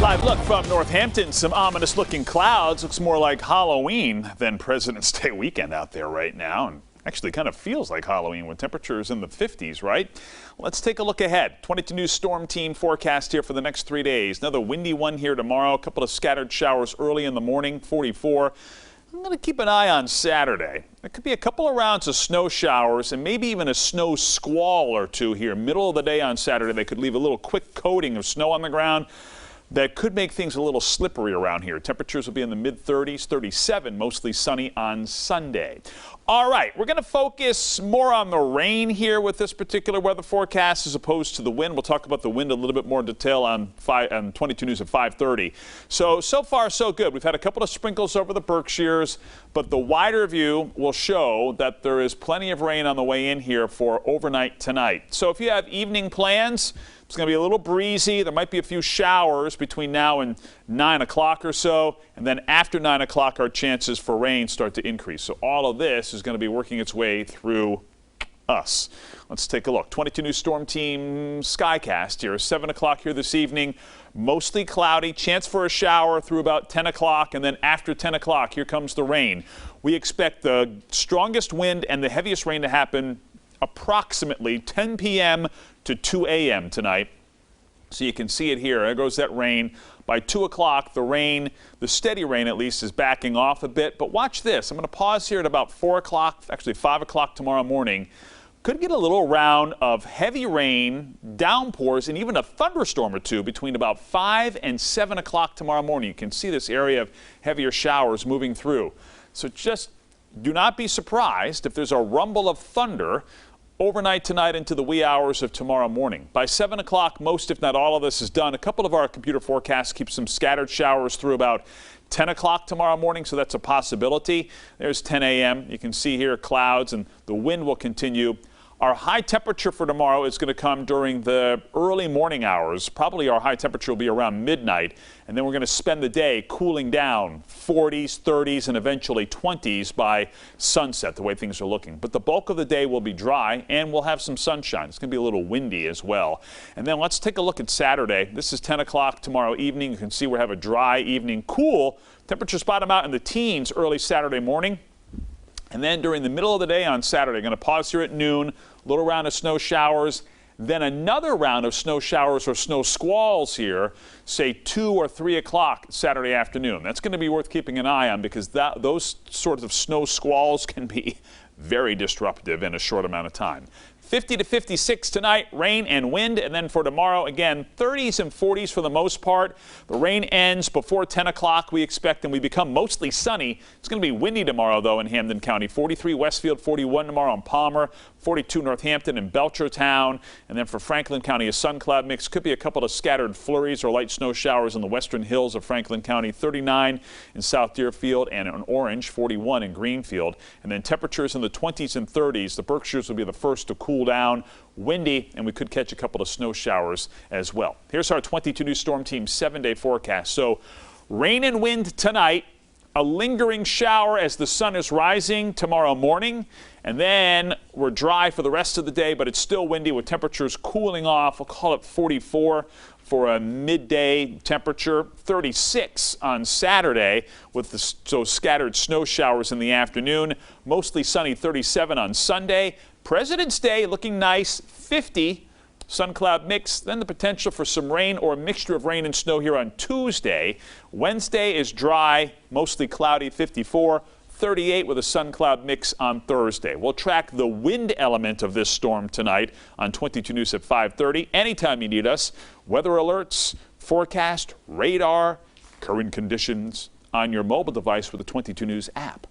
Live look from Northampton. Some ominous looking clouds. Looks more like Halloween than President's Day weekend out there right now. And actually kind of feels like Halloween with temperatures in the 50s, right? Let's take a look ahead. 22 News Storm Team forecast here for the next 3 days. Another windy one here tomorrow. A couple of scattered showers early in the morning, 44. I'm going to keep an eye on Saturday. There could be a couple of rounds of snow showers and maybe even a snow squall or two here. Middle of the day on Saturday, they could leave a little quick coating of snow on the ground. That could make things a little slippery around here. Temperatures will be in the mid-30s, 37, mostly sunny on Sunday. All right, we're going to focus more on the rain here with this particular weather forecast as opposed to the wind. We'll talk about the wind a little bit more in detail on 22 News at 5:30. So far, so good. We've had a couple of sprinkles over the Berkshires, but the wider view will show that there is plenty of rain on the way in here for overnight tonight. So if you have evening plans, it's going to be a little breezy. There might be a few showers between now and 9 o'clock or so. And then after 9 o'clock, our chances for rain start to increase. So all of this is going to be working its way through us. Let's take a look. 22 News Storm Team SKYCAST here. 7 o'clock here this evening. Mostly cloudy. Chance for a shower through about 10 o'clock. And then after 10 o'clock, here comes the rain. We expect the strongest wind and the heaviest rain to happen approximately 10 p.m. to 2 a.m. tonight. So you can see it here. There goes that rain. By 2 o'clock, the rain, the steady rain at least, is backing off a bit. But watch this. I'm going to pause here at about 4 o'clock, actually 5 o'clock tomorrow morning. Could get a little round of heavy rain, downpours, and even a thunderstorm or two between about 5 and 7 o'clock tomorrow morning. You can see this area of heavier showers moving through. So just do not be surprised if there's a rumble of thunder overnight tonight into the wee hours of tomorrow morning. By 7 o'clock, most if not all of this is done. A couple of our computer forecasts keep some scattered showers through about 10 o'clock tomorrow morning, so that's a possibility. There's 10 a.m. You can see here clouds, and the wind will continue. Our high temperature for tomorrow is going to come during the early morning hours. Probably our high temperature will be around midnight, and then we're going to spend the day cooling down 40s, 30s, and eventually 20s by sunset, the way things are looking. But the bulk of the day will be dry, and we'll have some sunshine. It's going to be a little windy as well. And then let's take a look at Saturday. This is 10 o'clock tomorrow evening. You can see we have a dry evening, cool. Temperatures bottom out in the teens early Saturday morning. And then during the middle of the day on Saturday, going to pause here at noon, a little round of snow showers, then another round of snow showers or snow squalls here, say 2 or 3 o'clock Saturday afternoon. That's going to be worth keeping an eye on because those sorts of snow squalls can be very disruptive in a short amount of time. 50 to 56 tonight, rain and wind, and then for tomorrow, again, 30s and 40s for the most part. The rain ends before 10 o'clock, we expect, and we become mostly sunny. It's going to be windy tomorrow, though, in Hampden County. 43 Westfield, 41 tomorrow in Palmer, 42 Northampton and Belchertown, and then for Franklin County, a sun cloud mix. Could be a couple of scattered flurries or light snow showers in the western hills of Franklin County. 39 in South Deerfield and in Orange, 41 in Greenfield. And then temperatures in the 20s and 30s. The Berkshires will be the first to cool down, windy, and we could catch a couple of snow showers as well. Here's our 22 News Storm Team 7-day forecast. So rain and wind tonight, a lingering shower as the sun is rising tomorrow morning, and then we're dry for the rest of the day, but it's still windy with temperatures cooling off. We'll call it 44 for a midday temperature, 36 on Saturday with those scattered snow showers in the afternoon, mostly sunny, 37 on Sunday. President's Day looking nice, 50, sun cloud mix, then the potential for some rain or a mixture of rain and snow here on Tuesday. Wednesday is dry, mostly cloudy, 54, 38 with a sun cloud mix on Thursday. We'll track the wind element of this storm tonight on 22 News at 5:30. Anytime you need us, weather alerts, forecast, radar, current conditions on your mobile device with the 22 News app.